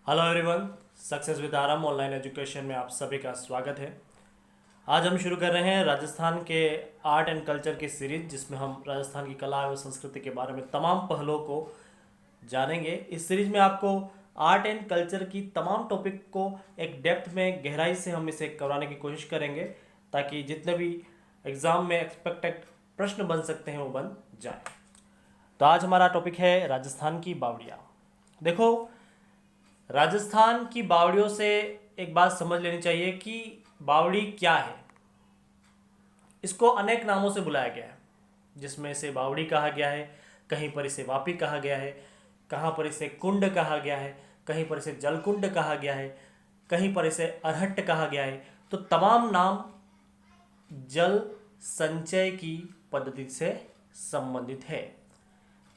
Hello everyone, success with आराम online education में आप सभी का स्वागत है। आज हम शुरू कर रहे हैं राजस्थान के आर्ट एंड कल्चर की सीरीज, जिसमें हम राजस्थान की कला एवं संस्कृति के बारे में तमाम पहलुओं को जानेंगे। इस सीरीज में आपको आर्ट एंड कल्चर की तमाम टॉपिक को एक डेप्थ में गहराई से हम इसे कराने की कोशिश करेंगे, ताकि जितने भी एग्ज़ाम में एक्सपेक्टेड प्रश्न बन सकते हैं वो बन जाए। तो आज हमारा टॉपिक है राजस्थान की बावड़ियाँ। देखो, राजस्थान की बावड़ियों से एक बात समझ लेनी चाहिए कि बावड़ी क्या है। इसको अनेक नामों से बुलाया गया है, जिसमें से बावड़ी कहा गया है, कहीं पर इसे वापी कहा गया है, कहाँ पर इसे कुंड कहा गया है, कहीं पर इसे जलकुंड कहा गया है, कहीं पर इसे अरहट कहा गया है। तो तमाम नाम जल संचय की पद्धति से संबंधित है।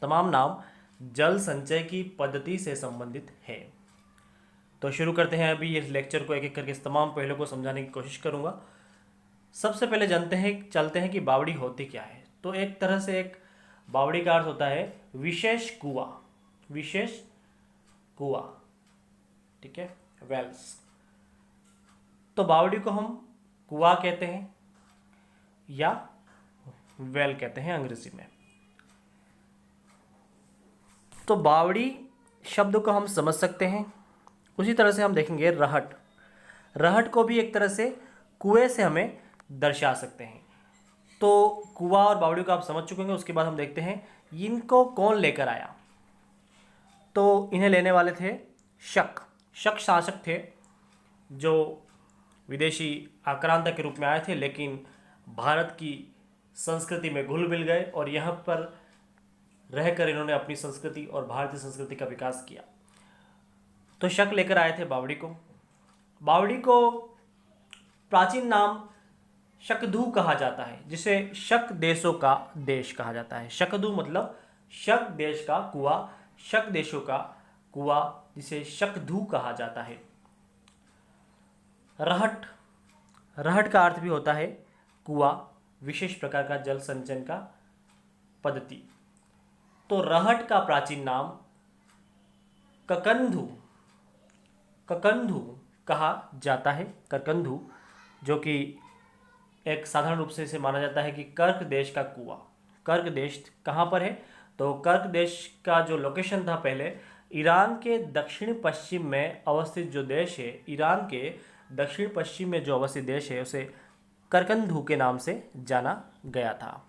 तमाम नाम जल संचय की पद्धति से संबंधित है। तो शुरू करते हैं। अभी इस लेक्चर को एक एक करके इस तमाम पहलुओं को समझाने की कोशिश करूंगा। सबसे पहले चलते हैं कि बावड़ी होती क्या है। तो एक तरह से एक बावड़ी का अर्थ होता है विशेष कुआं, विशेष कुआं, ठीक है, वेल्स। तो बावड़ी को हम कुआं कहते हैं या वेल कहते हैं अंग्रेजी में। तो बावड़ी शब्द को हम समझ सकते हैं। उसी तरह से हम देखेंगे रहट। रहट को भी एक तरह से कुएं से हमें दर्शा सकते हैं। तो कुआं और बावड़ी को आप समझ चुके हैं। उसके बाद हम देखते हैं इनको कौन लेकर आया। तो इन्हें लेने वाले थे शक। शक शासक थे जो विदेशी आक्रांता के रूप में आए थे, लेकिन भारत की संस्कृति में घुल मिल गए और यहाँ पर रहकर इन्होंने अपनी संस्कृति और भारतीय संस्कृति का विकास किया। तो शक लेकर आए थे बावड़ी को। बावड़ी को प्राचीन नाम शकधू कहा जाता है, जिसे शक देशों का देश कहा जाता है। शकधू मतलब शक देश का कुआं, शक देशों का कुआं, जिसे शकधू कहा जाता है। रहट, रहट का अर्थ भी होता है कुआं, विशेष प्रकार का जल संचयन का पद्धति। तो रहट का प्राचीन नाम ककंधू, ककंधू कहा जाता है। करकंधू, जो कि एक साधारण रूप से इसे माना जाता है कि कर्क देश का कुआं। कर्क देश कहाँ पर है? तो कर्क देश का जो लोकेशन था पहले, ईरान के दक्षिण पश्चिम में अवस्थित जो देश है, ईरान के दक्षिण पश्चिम में जो अवस्थित देश है, उसे करकंधू के नाम से जाना गया था।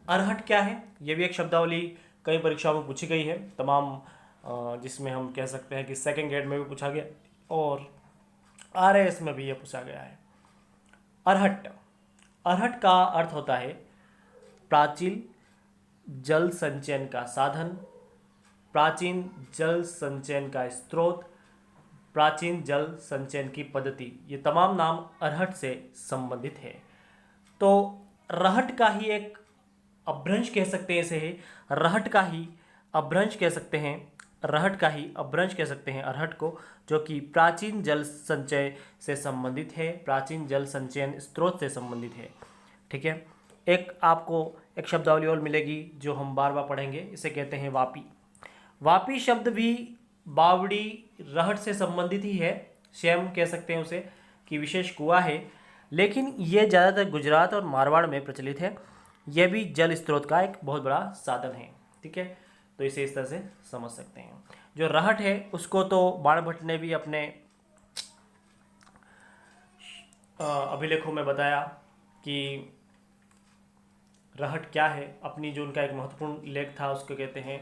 अरहट क्या है? यह भी एक शब्दावली कई परीक्षाओं में पूछी गई है तमाम, जिसमें हम कह सकते हैं कि सेकंड ग्रेड में भी पूछा गया और आरएएस में भी यह पूछा गया है। अरहट, अरहट का अर्थ होता है प्राचीन जल संचयन का साधन, प्राचीन जल संचयन का स्रोत, प्राचीन जल संचयन की पद्धति। ये तमाम नाम अरहट से संबंधित है। तो रहट का ही एक अपभ्रंश कह सकते हैं इसे है, रहट का ही अपभ्रंश कह सकते हैं, रहट का ही अपभ्रंश कह सकते हैं अरहट को, जो कि प्राचीन जल संचय से संबंधित है, प्राचीन जल संचयन स्रोत से संबंधित है। ठीक है। एक आपको एक शब्दावली और मिलेगी जो हम बार बार पढ़ेंगे, इसे कहते हैं वापी। वापी शब्द भी बावड़ी रहट से संबंधित ही है, सेम कह सकते हैं उसे कि विशेष कुआं है, लेकिन ये ज़्यादातर गुजरात और मारवाड़ में प्रचलित है। यह भी जल स्रोत का एक बहुत बड़ा साधन है। ठीक है, तो इसे इस तरह से समझ सकते हैं। जो रहट है उसको तो बाणभट्ट ने भी अपने अभिलेखों में बताया कि रहट क्या है। अपनी जो उनका एक महत्वपूर्ण लेख था उसको कहते हैं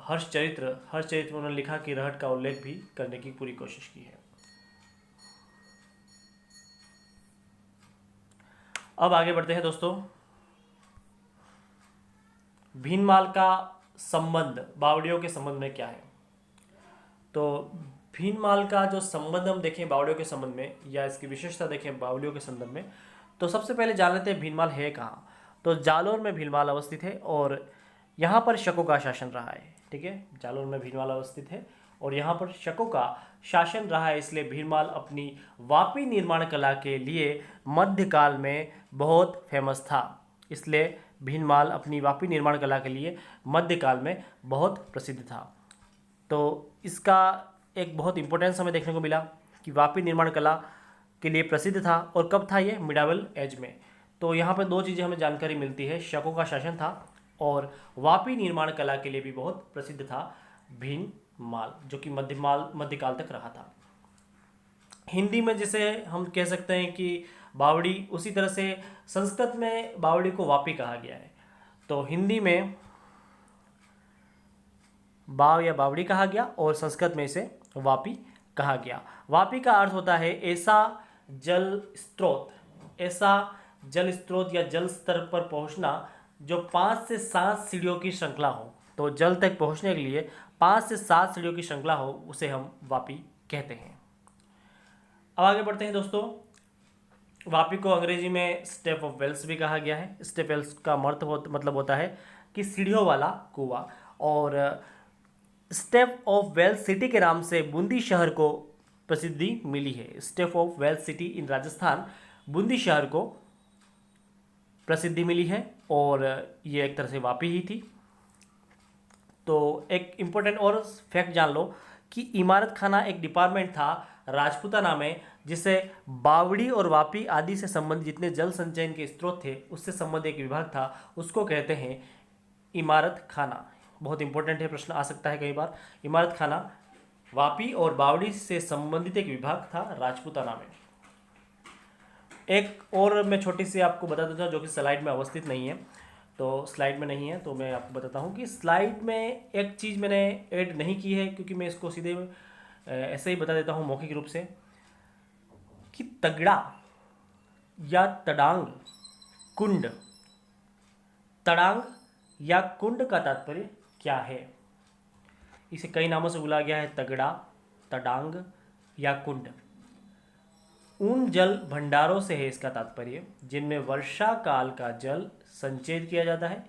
हर्षचरित्र। हर्षचरित्र में उन्होंने लिखा कि रहट का उल्लेख भी करने की पूरी कोशिश की है। अब आगे बढ़ते हैं दोस्तों। भीनमाल का संबंध बावड़ियों के संबंध में क्या है? तो भीनमाल का जो संबंध हम देखें बावड़ियों के संबंध में, या इसकी विशेषता देखें बावड़ियों के संबंध में, तो सबसे पहले जान लेते हैं भीनमाल है कहाँ। तो जालोर में भीनमाल अवस्थित है और यहाँ पर शकों का शासन रहा है। ठीक है, जालोर में भीनमाल अवस्थित है और यहाँ पर शकों का शासन रहा है, इसलिए भीनमाल अपनी वापी निर्माण कला के लिए मध्यकाल में बहुत फेमस था। इसलिए भीनमाल अपनी वापी निर्माण कला के लिए मध्यकाल में बहुत प्रसिद्ध था। तो इसका एक बहुत इंपॉर्टेंस हमें देखने को मिला कि वापी निर्माण कला के लिए प्रसिद्ध था। और कब था ये? मिडावल एज में। तो यहाँ पर दो चीज़ें हमें जानकारी मिलती है, शकों का शासन था और वापी निर्माण कला के लिए भी बहुत प्रसिद्ध था भीनमाल, जो कि मध्यकाल तक रहा था। हिंदी में जिसे हम कह सकते हैं कि बावड़ी, उसी तरह से संस्कृत में बावड़ी को वापी कहा गया है। तो हिंदी में बाव या बावड़ी कहा गया और संस्कृत में इसे वापी कहा गया। वापी का अर्थ होता है ऐसा जल स्रोत, ऐसा जल स्रोत या जल स्तर पर पहुंचना जो 5 से 7 सीढ़ियों की श्रृंखला हो। तो जल तक पहुंचने के लिए 5 से 7 सीढ़ियों की श्रृंखला हो, उसे हम वापी कहते हैं। अब आगे बढ़ते हैं दोस्तों। वापी को अंग्रेजी में स्टेप ऑफ वेल्स भी कहा गया है। स्टेप वेल्स का मतलब होता है कि सीढ़ियों वाला कुआं। और स्टेप ऑफ वेल्स सिटी के नाम से बूंदी शहर को प्रसिद्धि मिली है। Step of wells city in Rajasthan, Bundi शहर को प्रसिद्धि मिली है और ये एक तरह से वापी ही थी। तो एक इम्पोर्टेंट और फैक्ट जान लो कि इमारत खाना एक डिपार्टमेंट था राजपूताना में, जिसे बावड़ी और वापी आदि से संबंधित जितने जल संचयन के स्रोत थे उससे संबंधित एक विभाग था, उसको कहते हैं इमारत खाना। बहुत इंपॉर्टेंट है, प्रश्न आ सकता है कई बार। इमारत खाना वापी और बावड़ी से संबंधित एक विभाग था राजपूताना में। एक और मैं छोटी सी आपको बता देता हूँ जो कि स्लाइड में अवस्थित नहीं है, तो स्लाइड में नहीं है तो मैं आपको बताता हूँ कि स्लाइड में एक चीज़ मैंने ऐड नहीं की है, क्योंकि मैं इसको सीधे ऐसे ही बता देता हूँ मौखिक रूप से कि तगड़ा या तड़ांग कुंड, तड़ांग या कुंड का तात्पर्य क्या है? इसे कई नामों से बुलाया गया है, तगड़ा, तड़ांग या कुंड। उन जल भंडारों से है इसका तात्पर्य जिनमें वर्षा काल का जल संचयित किया जाता है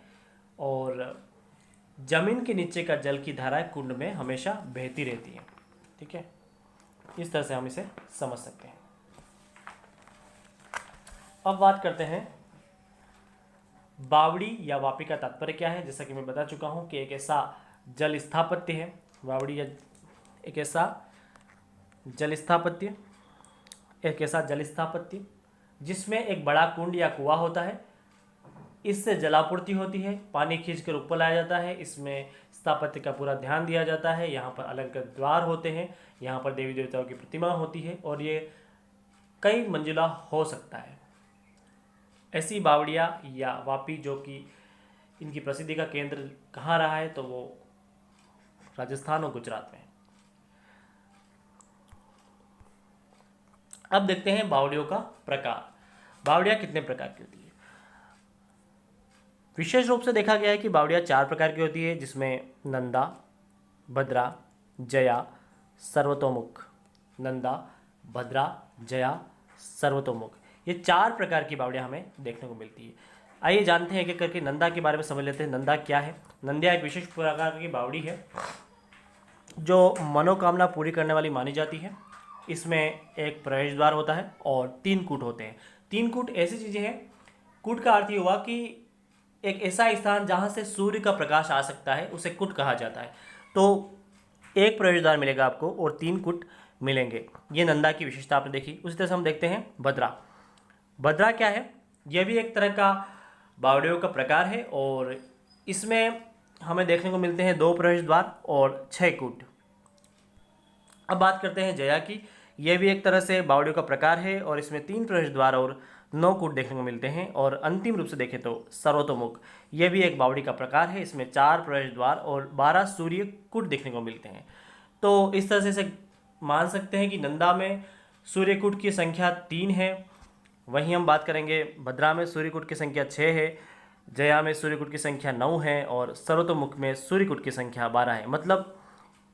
और जमीन के नीचे का जल की धाराएं कुंड में हमेशा बहती रहती हैं। ठीक है, इस तरह से हम इसे समझ सकते हैं। अब बात करते हैं बावड़ी या वापी का तात्पर्य क्या है। जैसा कि मैं बता चुका हूं कि एक ऐसा जल स्थापत्य है, बावड़ी या एक ऐसा जल स्थापत्य जिसमें एक बड़ा कुंड या कुआं होता है। इससे जलापूर्ति होती है, पानी खींचकर ऊपर लाया जाता है। इसमें स्थापत्य का पूरा ध्यान दिया जाता है। यहाँ पर अलंकृत द्वार होते हैं, यहाँ पर देवी देवताओं की प्रतिमा होती है और ये कई मंजिला हो सकता है। ऐसी बावड़िया या वापी जो कि इनकी प्रसिद्धि का केंद्र कहाँ रहा है, तो वो राजस्थान और गुजरात में। अब देखते हैं बावड़ियों का प्रकार। बावड़ियाँ कितने प्रकार की होती है? विशेष रूप से देखा गया है कि बावड़ियाँ 4 प्रकार की होती है, जिसमें नंदा, भद्रा, जया, सर्वतोमुख। नंदा, भद्रा, जया, सर्वतोमुख, ये 4 प्रकार की बावड़ियाँ हमें देखने को मिलती है। आइए जानते हैं एक-एक करके नंदा के बारे में समझ लेते हैं। नंदा क्या है? नंदिया एक विशेष प्रकार की बावड़ी है जो मनोकामना पूरी करने वाली मानी जाती है। इसमें एक प्रवेश द्वार होता है और 3 कूट होते हैं। 3 कूट ऐसी चीज़ें हैं, कूट का अर्थ ये हुआ कि एक ऐसा स्थान जहाँ से सूर्य का प्रकाश आ सकता है, उसे कूट कहा जाता है। तो एक प्रवेश द्वार मिलेगा आपको और 3 कूट मिलेंगे। ये नंदा की विशेषता आपने देखी। उसी तरह से हम देखते हैं भद्रा। भद्रा क्या है? यह भी एक तरह का बावड़ियों का प्रकार है और इसमें हमें देखने को मिलते हैं 2 प्रवेश द्वार और 6 कूट। अब बात करते हैं जया की। यह भी एक तरह से बावड़ियों का प्रकार है और इसमें 3 प्रवेश द्वार और 9 कूट देखने को मिलते हैं। और अंतिम रूप से देखें तो सर्वतोमुख, यह भी एक बावड़ी का प्रकार है। इसमें 4 प्रवेश द्वार और 12 सूर्य कूट देखने को मिलते हैं। तो इस तरह से मान सकते हैं कि नंदा में सूर्यकूट की संख्या 3 है। वहीं हम बात करेंगे भद्रा में सूर्यकूट की संख्या 6 है, जया में सूर्यकूट की संख्या 9 है और सर्वतोमुख में सूर्यकूट की संख्या 12 है। मतलब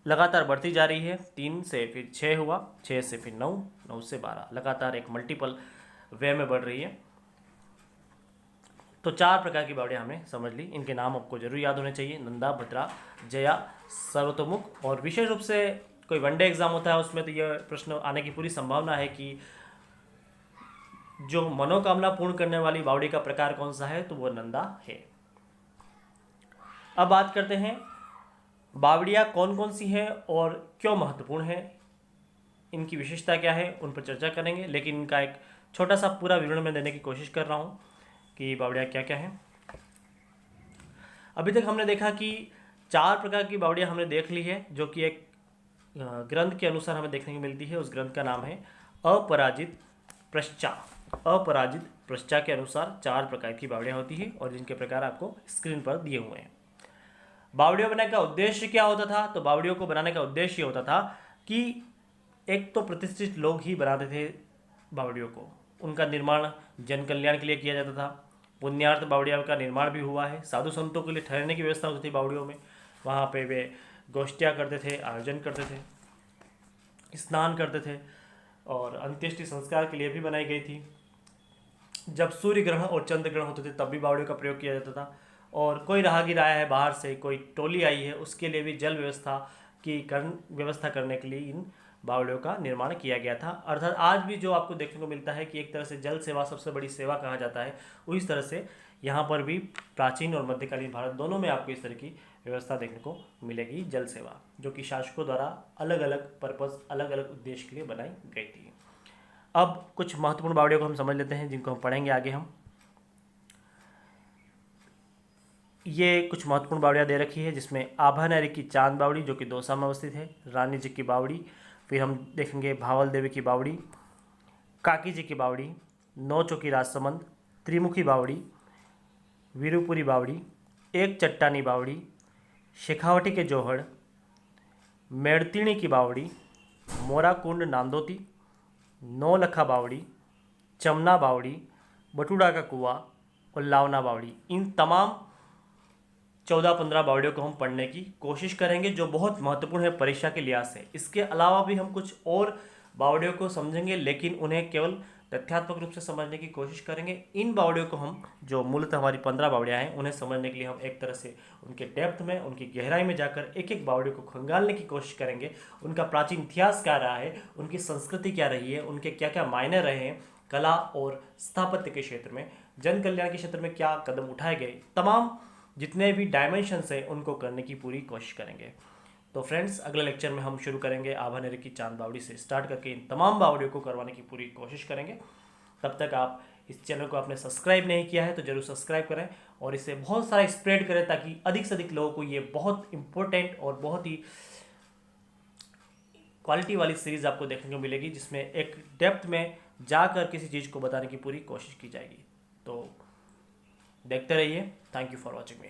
लगातार बढ़ती जा रही है। 3 से फिर 6 हुआ, 6 से फिर 9, 9 से 12, लगातार एक मल्टीपल वे में बढ़ रही है। तो 4 प्रकार की बावड़ियाँ हमने समझ ली। इनके नाम आपको जरूर याद होने चाहिए, नंदा, भद्रा, जया, सर्वतोमुख। और विशेष रूप से कोई वनडे एग्जाम होता है उसमें तो यह प्रश्न आने की पूरी संभावना है कि जो मनोकामना पूर्ण करने वाली बावड़ी का प्रकार कौन सा है, तो वो नंदा है। अब बात करते हैं बावड़ियाँ कौन कौन सी हैं और क्यों महत्वपूर्ण हैं, इनकी विशेषता क्या है, उन पर चर्चा करेंगे। लेकिन इनका एक छोटा सा पूरा विवरण मैं देने की कोशिश कर रहा हूँ कि बावड़ियाँ क्या क्या हैं। अभी तक हमने देखा कि 4 प्रकार की बावड़ियाँ हमने देख ली है, जो कि एक ग्रंथ के अनुसार हमें देखने को मिलती है। उस ग्रंथ का नाम है अपराजित प्रश्चा। अपराजित प्रश्चा के अनुसार 4 प्रकार की बावड़ियाँ होती है और जिनके प्रकार आपको स्क्रीन पर दिए हुए हैं। बावड़ियों बनाने का उद्देश्य क्या होता था? तो बावड़ियों को बनाने का उद्देश्य ये होता था कि एक तो प्रतिष्ठित लोग ही बनाते थे बावड़ियों को, उनका निर्माण जन कल्याण के लिए किया जाता था। पुण्यार्थ बावड़िया का निर्माण भी हुआ है। साधु संतों के लिए ठहरने की व्यवस्था होती थी बावड़ियों में, वहाँ पे वे गोष्ठियाँ करते थे, आयोजन करते थे, स्नान करते थे और अंत्येष्टि संस्कार के लिए भी बनाई गई थी। जब सूर्य ग्रहण और चंद्र ग्रहण होते थे तब भी बावड़ियों का प्रयोग किया जाता था। और कोई राहगीर आया है बाहर से, कोई टोली आई है, उसके लिए भी जल व्यवस्था करने के लिए इन बावड़ियों का निर्माण किया गया था। अर्थात आज भी जो आपको देखने को मिलता है कि एक तरह से जल सेवा सबसे बड़ी सेवा कहा जाता है, उस तरह से यहाँ पर भी प्राचीन और मध्यकालीन भारत दोनों में आपको इस तरह की व्यवस्था देखने को मिलेगी, जल सेवा, जो कि शासकों द्वारा अलग अलग पर्पज़, अलग अलग उद्देश्य के लिए बनाई गई थी। अब कुछ महत्वपूर्ण बावड़ियों को हम समझ लेते हैं, जिनको हम पढ़ेंगे आगे हम। ये कुछ महत्वपूर्ण बावड़ियाँ दे रखी है, जिसमें आभा नहरी की चांद बावड़ी जो कि दौसा में अवस्थित है, रानी जी की बावड़ी, फिर हम देखेंगे भावल देवी की बावड़ी, काकी जी की बावड़ी, नौ चौकी राजसमंद, त्रिमुखी बावड़ी, वीरूपुरी बावड़ी, एक चट्टानी बावड़ी, शेखावटी के जोहड़, मेड़तीणी की बावड़ी, मोराकुंड नांदोती, नौलखा बावड़ी, चमना बावड़ी, बटुड़ा का कुआं और लावना बावड़ी। इन तमाम 14-15 बावड़ियों को हम पढ़ने की कोशिश करेंगे, जो बहुत महत्वपूर्ण है परीक्षा के लिहाज से। इसके अलावा भी हम कुछ और बावड़ियों को समझेंगे, लेकिन उन्हें केवल तथ्यात्मक रूप से समझने की कोशिश करेंगे। इन बावड़ियों को हम, जो मूलतः हमारी 15 बावड़ियाँ हैं, उन्हें समझने के लिए हम एक तरह से उनके डेप्थ में, उनकी गहराई में जाकर एक एक बावड़ी को खंगालने की कोशिश करेंगे। उनका प्राचीन इतिहास क्या रहा है, उनकी संस्कृति क्या रही है, उनके क्या क्या मायने रहे हैं, कला और स्थापत्य के क्षेत्र में, जन कल्याण के क्षेत्र में क्या कदम उठाए गए, तमाम जितने भी डायमेंशंस हैं उनको करने की पूरी कोशिश करेंगे। तो फ्रेंड्स, अगले लेक्चर में हम शुरू करेंगे आभा नहरी की चांद बावड़ी से स्टार्ट करके इन तमाम बावड़ियों को करवाने की पूरी कोशिश करेंगे। तब तक आप इस चैनल को आपने सब्सक्राइब नहीं किया है तो जरूर सब्सक्राइब करें और इसे बहुत सारा स्प्रेड करें, ताकि अधिक से अधिक लोगों को ये बहुत इंपॉर्टेंट और बहुत ही क्वालिटी वाली सीरीज़ आपको देखने को मिलेगी, जिसमें एक डेप्थ में जाकर किसी चीज़ को बताने की पूरी कोशिश की जाएगी। तो देखते रहिए। Thank you for watching me.